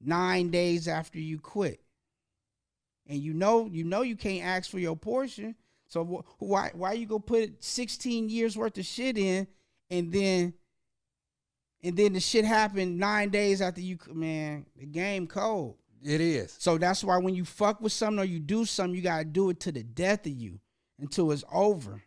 9 days after you quit. And you know you can't ask for your portion. So why you go put 16 years worth of shit in, and then the shit happened 9 days after you, man, the game cold. It is. So that's why when you fuck with something or you do something, you gotta do it to the death of you until it's over.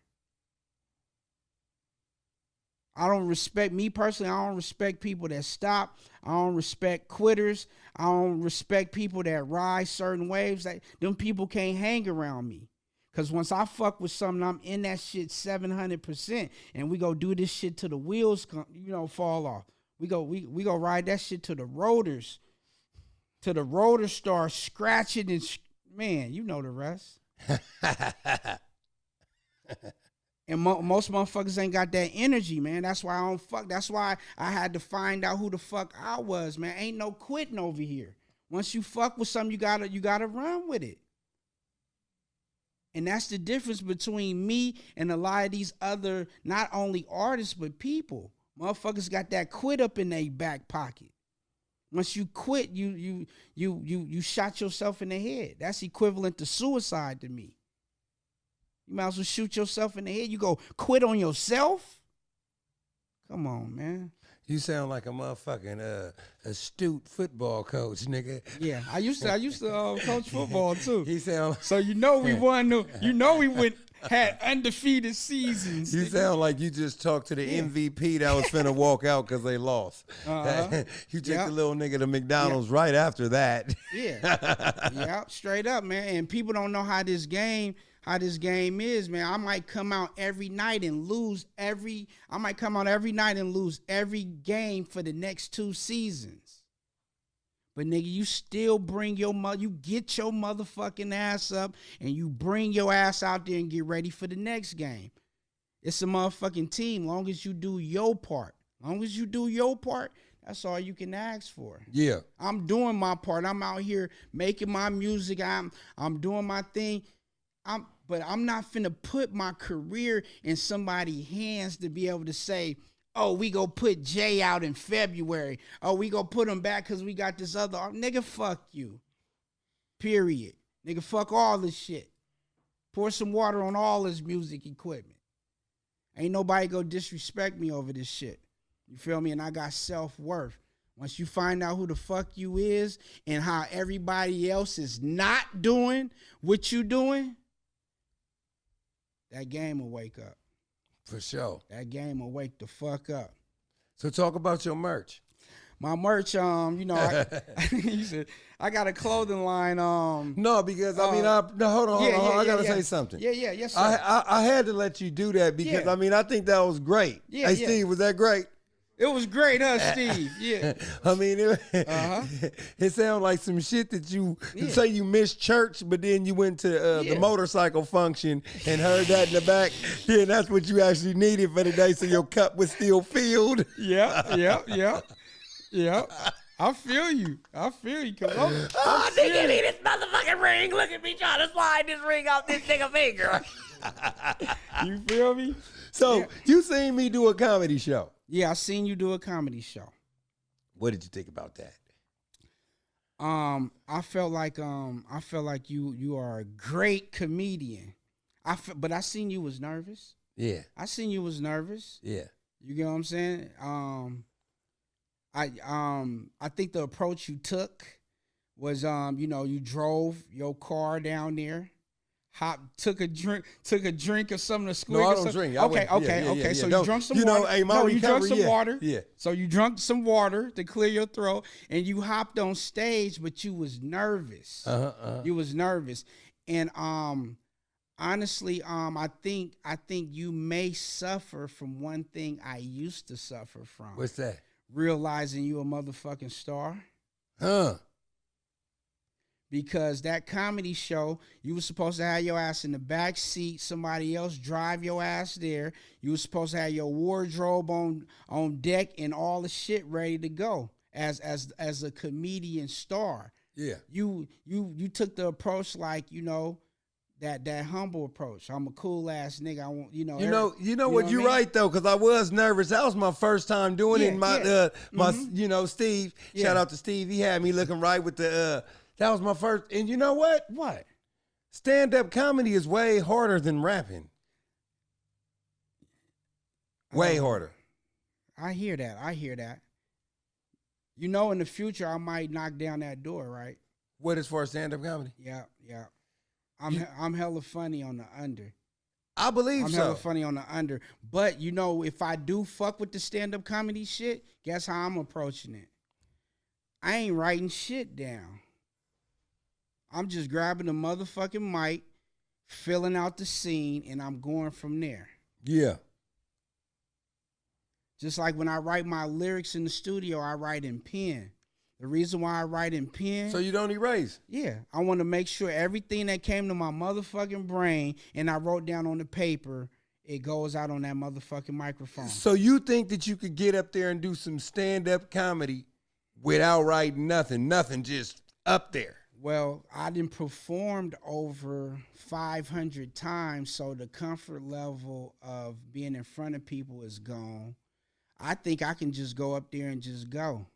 I don't respect me personally. I don't respect people that stop. I don't respect quitters. I don't respect people that ride certain waves. Like, them people can't hang around me. Cause once I fuck with something, I'm in that shit 700%, and we go do this shit till the wheels fall off. We go ride that shit to the rotors, till the rotors start scratching and man, you know the rest. And most motherfuckers ain't got that energy, man. That's why I don't fuck. That's why I had to find out who the fuck I was, man. Ain't no quitting over here. Once you fuck with something, you gotta run with it. And that's the difference between me and a lot of these other, not only artists, but people. Motherfuckers got that quit up in their back pocket. Once you quit, you shot yourself in the head. That's equivalent to suicide to me. You might as well shoot yourself in the head. You go quit on yourself? Come on, man. You sound like a motherfucking astute football coach, nigga. Yeah, I used to coach football too. He sound so we had undefeated seasons. You sound like you just talked to the MVP that was finna walk out because they lost. You took the little nigga to McDonald's right after that. Yeah, straight up, man. And people don't know how this game is, man. I might come out every night and lose every game for the next 2 seasons. But nigga, you still bring you get your motherfucking ass up and you bring your ass out there and get ready for the next game. It's a motherfucking team. Long as you do your part. That's all you can ask for. Yeah. I'm doing my part. I'm out here making my music. I'm doing my thing. But I'm not finna put my career in somebody's hands to be able to say, oh, we go put Jay out in February. Oh, we go put him back because we got this other. Nigga, fuck you. Period. Nigga, fuck all this shit. Pour some water on all this music equipment. Ain't nobody go disrespect me over this shit. You feel me? And I got self-worth. Once you find out who the fuck you is and how everybody else is not doing what you doing, that game will wake up. For sure. That game will wake the fuck up. So talk about your merch. My merch, you said I got a clothing line. No, because I mean, hold on. I gotta say something. Yes, sir. I had to let you do that because I mean, I think that was great. Yeah, hey, Steve, was that great? It was great, huh, Steve? Yeah. I mean, it sounded like some shit that you say you missed church, but then you went to the motorcycle function and heard that in the back. Then that's what you actually needed for the day, so your cup was still filled. Yeah. I feel you. Cause nigga, give me this motherfucking ring. Look at me trying to slide this ring off this nigga finger. You feel me? So you seen me do a comedy show. Yeah, I seen you do a comedy show. What did you think about that? I felt like you are a great comedian. But I seen you was nervous. Yeah. I seen you was nervous. Yeah. You get what I'm saying? I think the approach you took was you drove your car down there. Took a drink or something to squeeze. No, I don't drink. Okay. So you drunk some water. You drank some water. Yeah. So you drank some water to clear your throat, and you hopped on stage, but you was nervous. You was nervous, and honestly, I think you may suffer from one thing I used to suffer from. What's that? Realizing you a motherfucking star. Because that comedy show, you were supposed to have your ass in the back seat, somebody else drive your ass there. You were supposed to have your wardrobe on deck and all the shit ready to go as a comedian star. Yeah. You took the approach like, that humble approach. I'm a cool ass nigga. I want, You're right though, because I was nervous. That was my first time doing it. Steve. Yeah. Shout out to Steve. He had me looking right with the. That was my first. And you know what? What? Stand-up comedy is way harder than rapping. Way harder. I hear that. In the future I might knock down that door, right? What is for stand-up comedy? Yeah. I'm hella funny on the under. I believe I'm so. hella funny on the under. But, you know, if I do fuck with the stand-up comedy shit, guess how I'm approaching it? I ain't writing shit down. I'm just grabbing the motherfucking mic, filling out the scene, and I'm going from there. Yeah. Just like when I write my lyrics in the studio, I write in pen. The reason why I write in pen. So you don't erase? Yeah. I want to make sure everything that came to my motherfucking brain and I wrote down on the paper, it goes out on that motherfucking microphone. So you think that you could get up there and do some stand-up comedy without writing nothing, just up there? Well, I done performed over 500 times, so the comfort level of being in front of people is gone. I think I can just go up there and just go.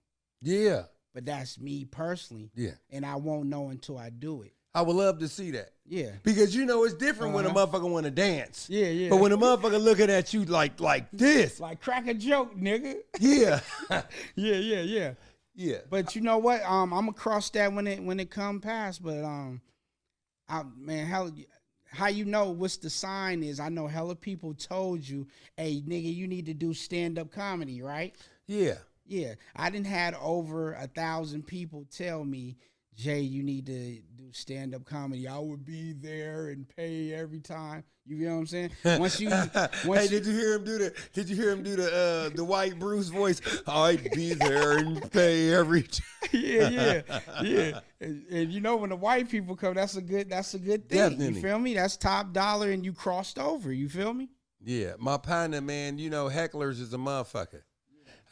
Yeah. But that's me personally. Yeah. And I won't know until I do it. I would love to see that. Yeah. Because, you know, it's different when a motherfucker want to dance. Yeah, yeah. But when a motherfucker looking at you like this. Like crack a joke, nigga. Yeah. Yeah. Yeah. But you know what? I'm gonna cross that when it come past. But how you know what's the sign is? I know hella people told you, hey nigga, you need to do stand-up comedy, right? Yeah. Yeah. I done had over 1,000 people tell me, Jay, you need to do stand-up comedy. I would be there and pay every time. You know what I'm saying? Hey, did you hear him do the white Bruce voice? I'd be there and pay every time. Yeah. And you know when the white people come, that's a good thing. Definitely. You feel me? That's top dollar and you crossed over. You feel me? Yeah. My partner, man, you know, hecklers is a motherfucker.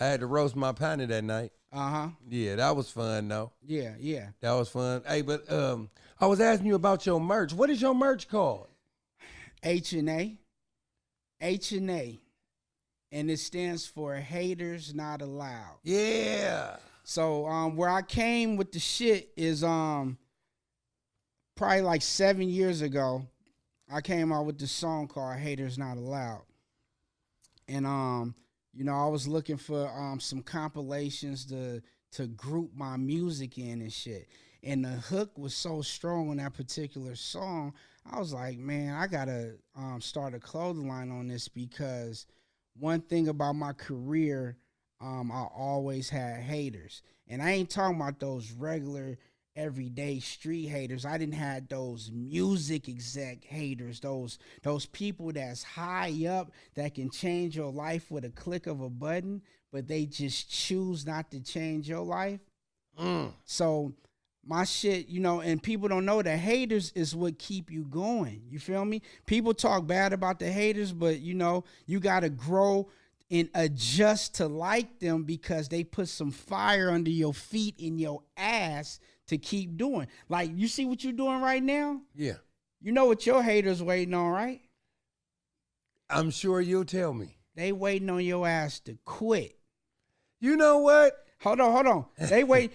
I had to roast my partner that night. Uh-huh. Yeah, that was fun though. Yeah. That was fun. Hey, but I was asking you about your merch. What is your merch called? H&A, and it stands for Haters Not Allowed. Yeah. So where I came with the shit is probably like 7 years ago. I came out with this song called Haters Not Allowed, and you know, I was looking for some compilations to group my music in and shit. And the hook was so strong on that particular song. I was like, man, I gotta start a clothing line on this, because one thing about my career, I always had haters. And I ain't talking about those regular everyday street haters. I didn't have those music exec haters, those people that's high up that can change your life with a click of a button, but they just choose not to change your life. So my shit, you know, and people don't know that haters is what keep you going. You feel me? People talk bad about the haters, but you know, you got to grow and adjust to like them, because they put some fire under your feet in your ass to keep doing. Like, you see what you're doing right now? Yeah. You know what your haters waiting on, right? I'm sure you'll tell me. They waiting on your ass to quit. You know what? Hold on.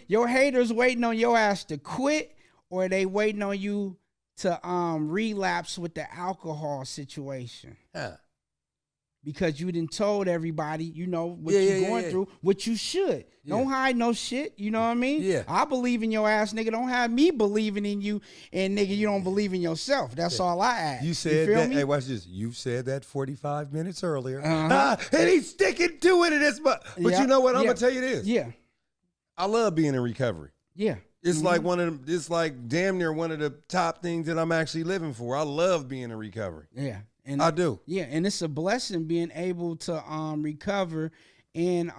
Your haters waiting on your ass to quit, or they waiting on you to relapse with the alcohol situation. Huh. Because you done told everybody, you know, what you're going through, what you should. Yeah. Don't hide no shit, you know what I mean? Yeah. I believe in your ass, nigga. Don't have me believing in you, and nigga, you don't believe in yourself. That's all I ask. You said feel that. me? Hey, watch this. You said that 45 minutes earlier. Uh-huh. And he's sticking to it. But Yeah. you know what? I'm going to tell you this. Yeah. I love being in recovery. Yeah. It's like it's like damn near one of the top things that I'm actually living for. I love being in recovery. Yeah. And I do. Yeah, and it's a blessing being able to recover and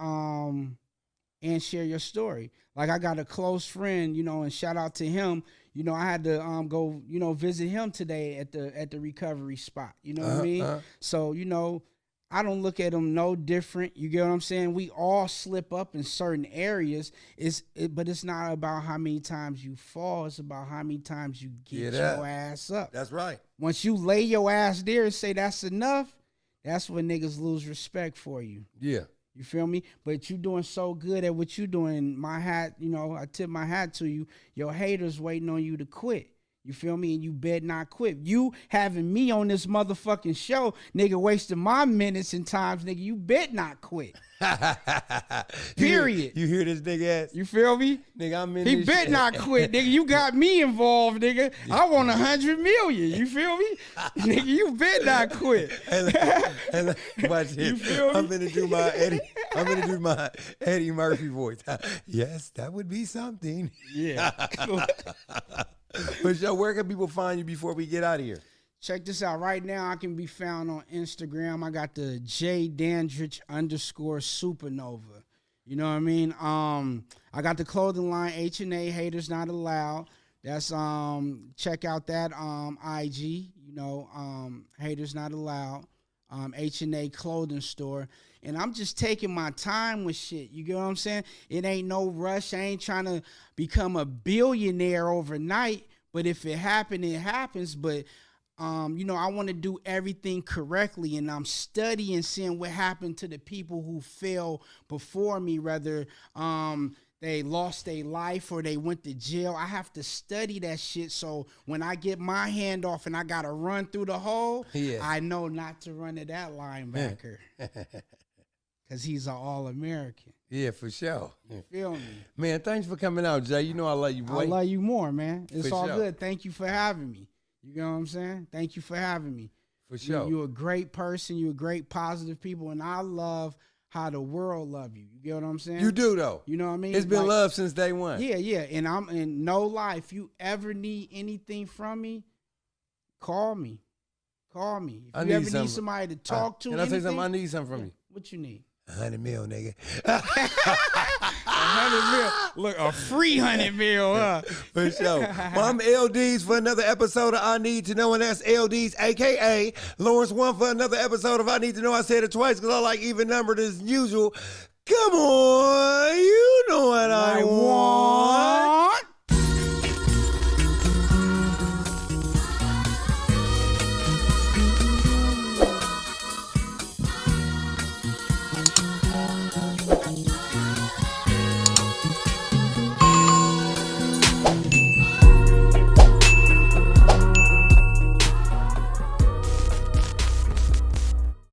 share your story. Like, I got a close friend, you know, and shout out to him. You know, I had to go, you know, visit him today at the recovery spot. You know what I mean? So, you know, I don't look at them no different. You get what I'm saying? We all slip up in certain areas. But it's not about how many times you fall. It's about how many times you get your ass up. That's right. Once you lay your ass there and say that's enough, that's when niggas lose respect for you. Yeah. You feel me? But you doing so good at what you doing. My hat, you know, I tip my hat to you. Your haters waiting on you to quit. You feel me? And you bet not quit. You having me on this motherfucking show, nigga, wasting my minutes and times, nigga, you bet not quit. Period. You hear this nigga ass? You feel me? Nigga, I'm in He this bet shit. not quit, nigga. You got me involved, nigga. I want 100 million. You feel me? Nigga, you bet not quit. And watch this. You feel me? I'm gonna do my Eddie Murphy voice. Yes, that would be something. Yeah. But yo, where can people find you before we get out of here? Check this out. Right now, I can be found on Instagram. I got the J-Dandridge _supernova. You know what I mean? I got the clothing line H&A, Haters Not Allowed. That's check out that IG. You know, Haters Not Allowed. H&A clothing store. And I'm just taking my time with shit. You get what I'm saying? It ain't no rush. I ain't trying to become a billionaire overnight. But if it happens, it happens. But, you know, I want to do everything correctly. And I'm studying, seeing what happened to the people who fell before me, whether they lost their life or they went to jail. I have to study that shit. So when I get my hand off and I got to run through the hole, I know not to run to that linebacker. Because he's an All-American. Yeah, for sure. You feel me? Man, thanks for coming out, Jay. You know I love you, boy. I love you more, man. It's For all sure. good. Thank you for having me. You know what I'm saying? Thank you for having me. For sure. You're a great person. You're a great, positive people. And I love how the world love you. You get what I'm saying? You do, though. You know what I mean? It's been Like, love since day one. Yeah, yeah. And I'm in no lie. If you ever need anything from me, call me. Call me. If I you need ever something. need somebody to talk to, Can I say something? I anything, need something from you. what you need? 100 mil, nigga. 100 mil. Look, a free 100 mil, huh? For sure. Well, I'm L-Deez for another episode of I Need to Know, and that's L-Deez, a.k.a. Lawrence One, for another episode of I Need to Know. I said it twice because I like even numbered as usual. Come on, you know what I want.